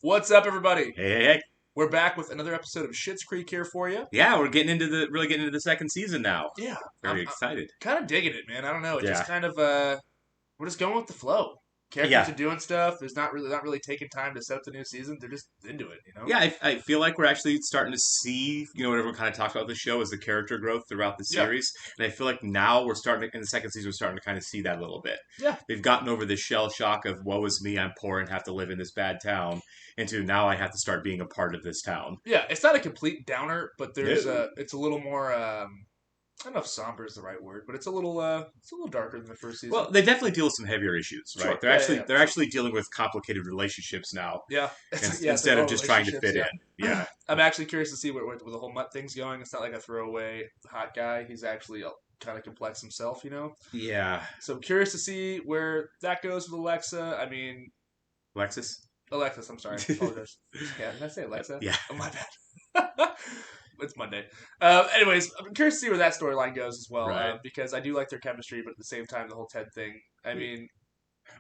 What's up, everybody? Hey. We're back with another episode of Schitt's Creek here for you. Yeah, we're getting into the second season now. Yeah, Very excited. Kind of digging it, man. I don't know. It Yeah. just kind of we're just going with the flow. Characters are doing stuff. There's not really taking time to set up the new season. They're just into it, you know. Yeah, I feel like we're actually starting to see, what everyone kind of talks about the show is the character growth throughout the series, and I feel like now we're starting to, in the second season, we're starting to kind of see that a little bit. Yeah, they've gotten over the shell shock of woe is me, I'm poor and have to live in this bad town, into now I have to start being a part of this town. Yeah, it's not a complete downer, but there's it's a little more. I don't know if somber is the right word, but it's a little darker than the first season. Well, they definitely deal with some heavier issues, right? Sure. They're actually dealing with complicated relationships now. Yeah, instead of just trying to fit in. Yeah, I'm actually curious to see where the whole Mutt thing's going. It's not like a throwaway hot guy. He's actually kind of complex himself, you know. Yeah. So I'm curious to see where that goes with Alexa. I mean, Alexis, I'm sorry. I apologize. Yeah, did I say Alexa? Yeah. Oh, my bad. It's Monday. Anyways, I'm curious to see where that storyline goes as well, right. because I do like their chemistry, but at the same time, the whole Ted thing. I mean,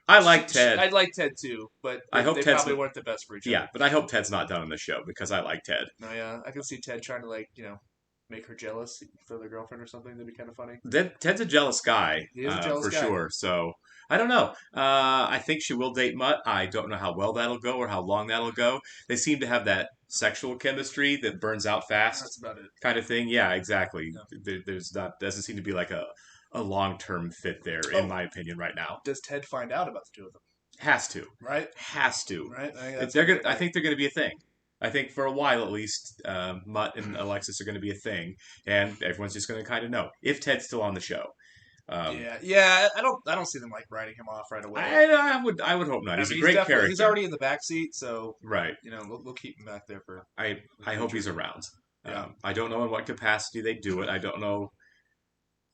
I like Ted. I like Ted too, but they probably weren't the best for each other. Yeah, but I hope Ted's not done on the show because I like Ted. No, yeah, I can see Ted trying to make her jealous for their girlfriend or something. That'd be kind of funny. Ted's a jealous guy. He is a jealous guy. For sure. So I don't know. I think she will date Mutt. I don't know how well that'll go or how long that'll go. They seem to have that sexual chemistry that burns out fast. That's about it. Kind of thing. Yeah, exactly. Yeah. Doesn't seem to be like a long-term fit there, in my opinion, right now. Does Ted find out about the two of them? Has to. Right? Has to. Right? I think they're going to be a thing. I think for a while at least, Mutt and Alexis are going to be a thing, and everyone's just going to kind of know if Ted's still on the show. I don't see them writing him off right away. I would hope not. He's a great character. He's already in the backseat, so right. We'll keep him back there for. I hope he's around. Yeah. I don't know in what capacity they do it. I don't know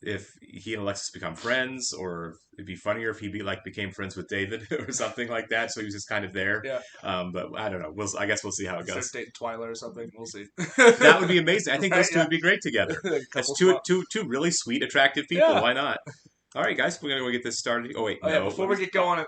if he and Alexis become friends, or it'd be funnier if he became friends with David or something like that. So he was just kind of there. Yeah. But I don't know. I guess we'll see how it goes. Start dating Twyla or something. We'll see. That would be amazing. I think those two would be great together. That's two really sweet, attractive people. Yeah. Why not? All right, guys, we're gonna go get this started. Oh wait, no. Before we get going,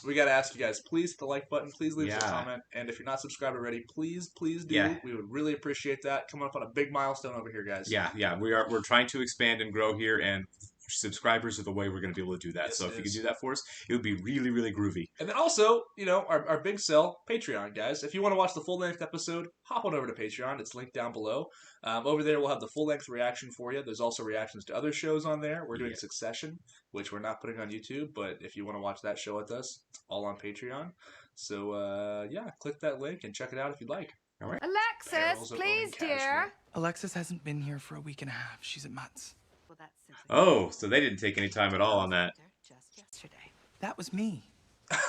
we gotta ask you guys, please hit the like button, please leave us a comment, and if you're not subscribed already, please do. Yeah. We would really appreciate that. Coming up on a big milestone over here, guys. Yeah. We're trying to expand and grow here, and subscribers are the way we're going to be able to do that. Yes, so if you could do that for us, it would be really, really groovy. And then also, our big sell, Patreon, guys. If you want to watch the full-length episode, hop on over to Patreon. It's linked down below. Over there, we'll have the full-length reaction for you. There's also reactions to other shows on there. We're doing Succession, which we're not putting on YouTube, but if you want to watch that show with us, it's all on Patreon. So, click that link and check it out if you'd like. All right. Alexis, please, dear. Alexis hasn't been here for a week and a half. She's at Mutt's. Oh, so they didn't take any time at all on that. Just yesterday. That was me.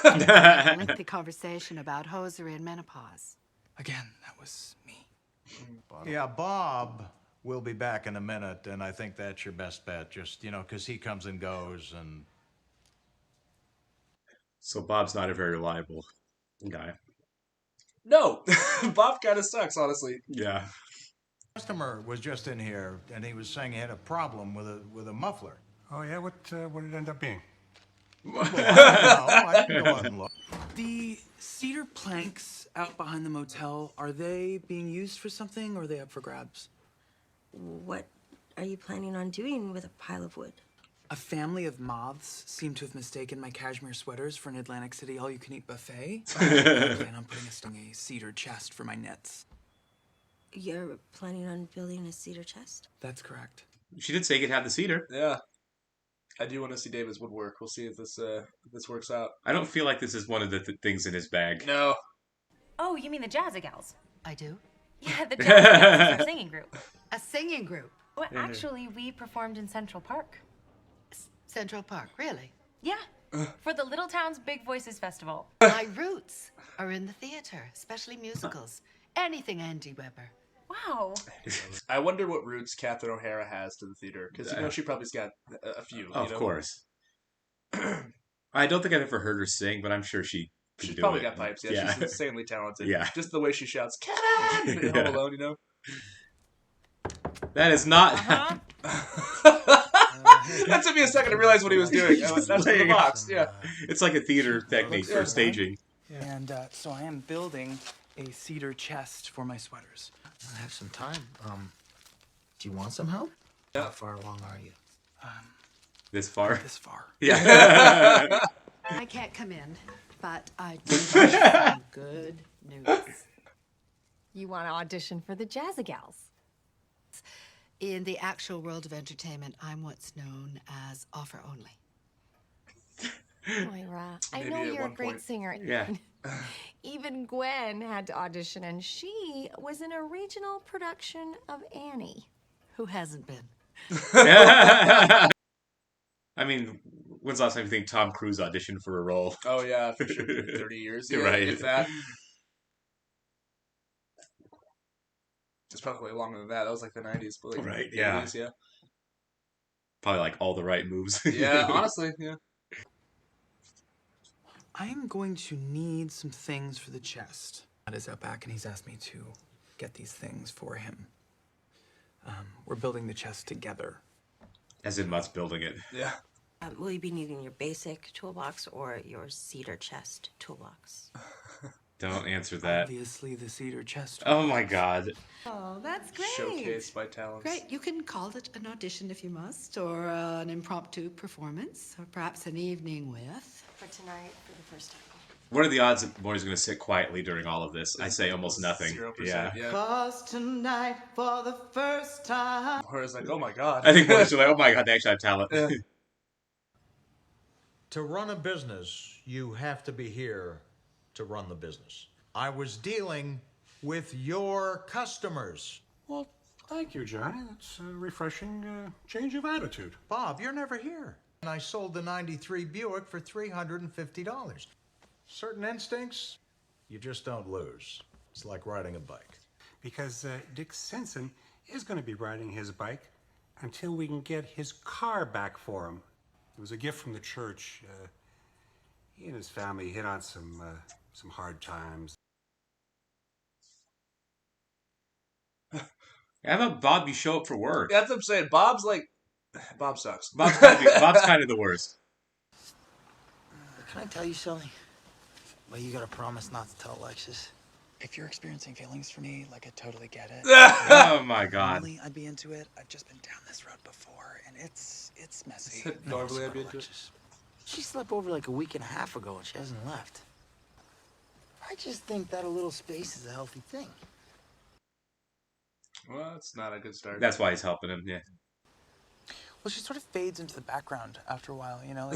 Lengthy conversation about hosiery and menopause. Again, that was me. Yeah, Bob will be back in a minute, and I think that's your best bet. Just, because he comes and goes, and... So Bob's not a very reliable guy. No, Bob kind of sucks, honestly. Yeah. Customer was just in here, and he was saying he had a problem with a muffler. Oh yeah, what did it end up being? I didn't go out and look. The cedar planks out behind the motel, are they being used for something, or are they up for grabs? What are you planning on doing with a pile of wood? A family of moths seem to have mistaken my cashmere sweaters for an Atlantic City all-you-can-eat buffet. I plan on putting a cedar chest for my nets. You're planning on building a cedar chest? That's correct. She did say you could have the cedar. Yeah. I do want to see David's woodwork. We'll see if this works out. I don't feel like this is one of the things in his bag. No. Oh, you mean the Jazzy Gals? I do? Yeah, the Jazzy Gals is our singing group. A singing group? Well, actually, we performed in Central Park. Central Park, really? Yeah, for the Little Towns Big Voices Festival. My roots are in the theater, especially musicals. Anything Andy Weber. Wow. I wonder what roots Catherine O'Hara has to the theater, because she probably's got a few. Of course. I don't think I've ever heard her sing, but I'm sure she's probably got pipes. Yeah, she's insanely talented. Yeah, just the way she shouts "Kevin" in Home Alone, That is not. That took me a second to realize what he was doing. That's in the box. Yeah, it's like a theater technique for staging. And so I am building a cedar chest for my sweaters. I have some time. Do you want some help? How far along are you? This far? This far. Yeah. I can't come in, but I do have some good news. You want to audition for the Jazzy Gals? In the actual world of entertainment, I'm what's known as offer only. Moira, I Maybe know at you're a one great point. singer. Yeah. Even Gwen had to audition, and she was in a regional production of Annie. Who hasn't been? I mean, when's the last time you think Tom Cruise auditioned for a role? Oh yeah, for sure. 30 years. Yeah, Right. If that. It's probably longer than that. That was like the 90s. But like Right, the yeah. 80s, yeah. Probably like all the right moves. Yeah, honestly, yeah. I am going to need some things for the chest. Matt is out back and he's asked me to get these things for him. We're building the chest together. As in Mutt's building it. Yeah. Will you be needing your basic toolbox or your cedar chest toolbox? Don't answer that. Obviously the cedar chest. Oh my god. Oh, that's great. Showcased by talents. Great. You can call it an audition if you must, or an impromptu performance, or perhaps an evening with. For tonight, for the first time. What are the odds that Maury's going to sit quietly during all of this? I say almost nothing. 0%. Yeah. Yeah. Cause tonight for the first time. Whereas like, oh my god. I think Maury's like, oh my god, they actually have talent. Yeah. To run a business, you have to be here to run the business. I was dealing with your customers. Well, thank you, Johnny. That's a refreshing change of attitude. Bob, you're never here. And I sold the 93 Buick for $350. Certain instincts, you just don't lose. It's like riding a bike. Because Dick Sensen is going to be riding his bike until we can get his car back for him. It was a gift from the church. He and his family hit on some hard times. How about Bob, you show up for work? That's what I'm saying. Bob sucks. Bob's kind of the worst. Can I tell you something? Well, you gotta promise not to tell Alexis. If you're experiencing feelings for me, like I totally get it. Oh my god. Normally I'd be into it. I've just been down this road before, and it's messy. Normally I'd be into it. Alexis. She slept over like a week and a half ago and she hasn't left. I just think that a little space is a healthy thing. Well, that's not a good start. That's why he's helping him, yeah. Well, she sort of fades into the background after a while, you know,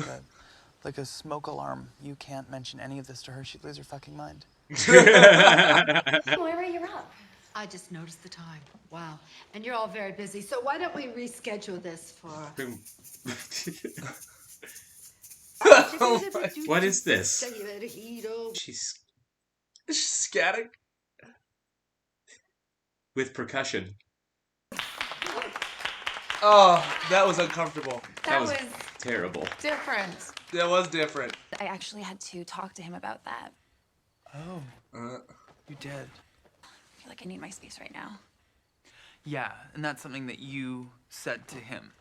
like a smoke alarm. You can't mention any of this to her; she'd lose her fucking mind. Moira, you're up. I just noticed the time. Wow. And you're all very busy, so why don't we reschedule this for... What is this? She's Scatting. with percussion. Oh, that was uncomfortable. That was terrible. different. That was different. I actually had to talk to him about that. Oh, you did. I feel like I need my space right now. Yeah, and that's something that you said to him.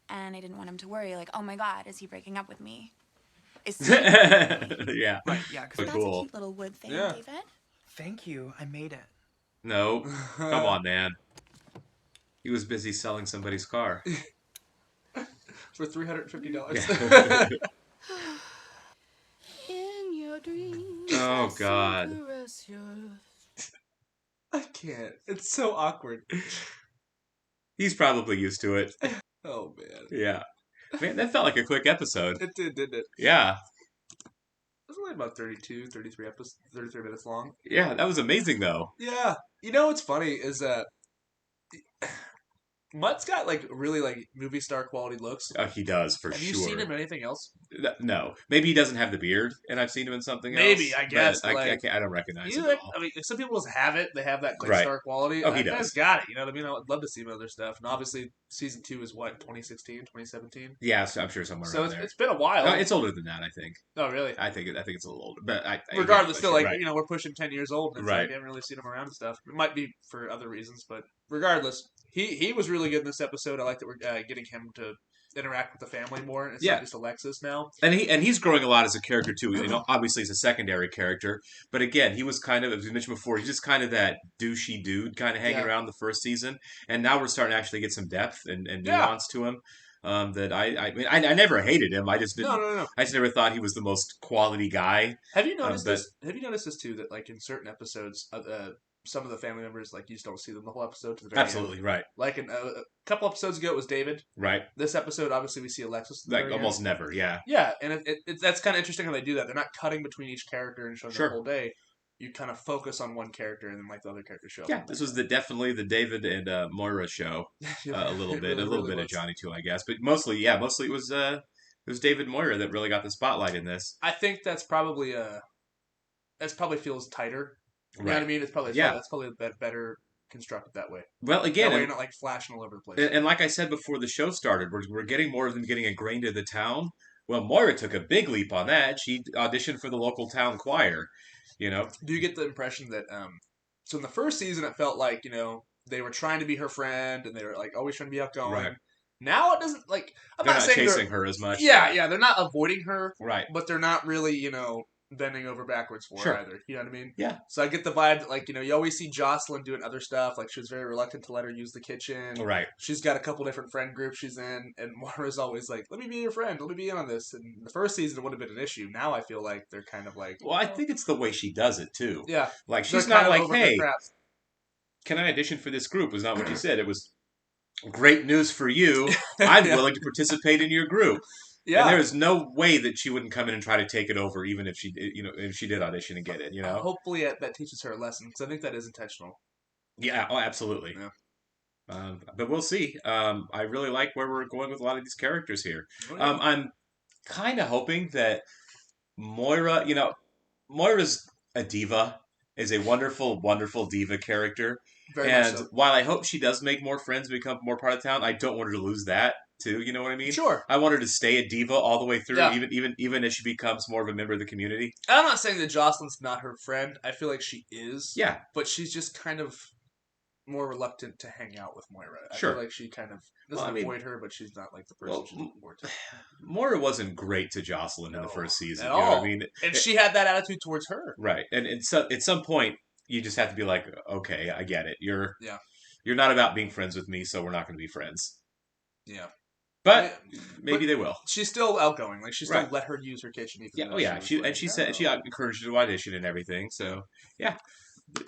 And I didn't want him to worry, like, oh my god, is he breaking up with me? Is Yeah. Right, yeah, But That's cool. a cute little wood thing, Yeah. David. Thank you. I made it. No. Come on, man. He was busy selling somebody's car. For $350. Yeah. In your dreams, Oh, I God. caress your- I can't. It's so awkward. He's probably used to it. Oh, man. Yeah. Man, that felt like a quick episode. It did, didn't it? Yeah. It was only about 32, 33 episodes, 33 minutes long. Yeah, that was amazing, though. Yeah. You know what's funny is that Mutt's got like really like movie star quality looks. Oh, he does, for Have sure. you seen him in anything else? No. Maybe he doesn't have the beard, and I've seen him in something Maybe, else. I guess, but like- I don't recognize You him like, at all. I mean, some people just have it. They have that like, Right. star quality. Oh, he That does. guy's got it. You know what I mean? I'd love to see him in other stuff. And obviously, season 2 is what, 2016, 2017? Yeah, so I'm sure somewhere So around it's, there. it's been a while. No, it's older than that, I think. Oh, really? I think it's a little older, but Regardless, still, like, right. you know, we're pushing 10 years old, and it's Right. like, I haven't really seen him around and stuff. It might be for other reasons, but regardless, he was really good in this episode. I like that we're getting him to interact with the family more. It's Yeah. not just Alexis now. And he's growing a lot as a character too. Obviously he's a secondary character, but again, he was kind of, as we mentioned before, he's just kind of that douchey dude kind of hanging around the first season, and now we're starting to actually get some depth and nuance to him. That I never hated him. I just didn't. No. I just never thought he was the most quality guy. Have you noticed this? Have you noticed this too? That like in certain episodes, some of the family members like you just don't see them the whole episode to the very Absolutely end. right. Like a couple episodes ago, it was David. Right. This episode, obviously, we see Alexis. Like almost never. Yeah. Yeah, and that's kind of interesting how they do that. They're not cutting between each character and showing the whole day. You kind of focus on one character and then like the other characters show up. Yeah, this was definitely the David and Moira show. A little bit, a little bit of Johnny too, I guess, but mostly it was David Moira that really got the spotlight in this. I think that's probably feels tighter. You know what I mean? It's probably that's probably better constructed that way. Well, again, that way you're not like flashing all over the place. And like I said before the show started, we're getting more of them getting ingrained in the town. Well, Moira took a big leap on that. She auditioned for the local town choir. You know, do you get the impression that so in the first season it felt like they were trying to be her friend and they were like always trying to be outgoing. Right. Now it doesn't like I'm they're not not saying chasing her as much. Yeah, they're not avoiding her. Right. But they're not really bending over backwards for her either. You know what I mean? Yeah. So I get the vibe that like you always see Jocelyn doing other stuff. Like she was very reluctant to let her use the kitchen. Right. She's got a couple different friend groups she's in, and Moira's always like, "Let me be your friend. Let me be in on this." And the first season it would have been an issue. Now I feel like they're kind of like. Well, I think it's the way she does it too. Yeah. Like she's not like, "Hey, can I audition for this group?" Was not what she said. It was great news for you. I'm willing to participate in your group. Yeah, and there is no way that she wouldn't come in and try to take it over, even if she, if she did audition and get it. Hopefully that teaches her a lesson because I think that is intentional. Yeah. Oh, absolutely. Yeah. But we'll see. I really like where we're going with a lot of these characters here. Oh, yeah. I'm kind of hoping that Moira, Moira's a diva, is a wonderful, wonderful diva character. Very much so. While I hope she does make more friends, become more part of town, I don't want her to lose that. Too, you know what I mean? Sure. I want her to stay a diva all the way through, even as she becomes more of a member of the community. I'm not saying that Jocelyn's not her friend. I feel like she is. Yeah. But she's just kind of more reluctant to hang out with Moira. I feel like she kind of doesn't avoid her, but she's not like the person she's looking forward to. Moira wasn't great to Jocelyn in the first season. At all. You know what I mean? And she had that attitude towards her. Right. And so at some point, you just have to be like, okay, I get it. You're not about being friends with me, so we're not going to be friends. Yeah. But maybe they will. She's still outgoing. Like she still let her use her kitchen. She said she encouraged her to audition and everything. So yeah,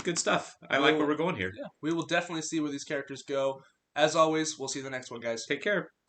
good stuff. I like where we're going here. Yeah, we will definitely see where these characters go. As always, we'll see you in the next one, guys. Take care.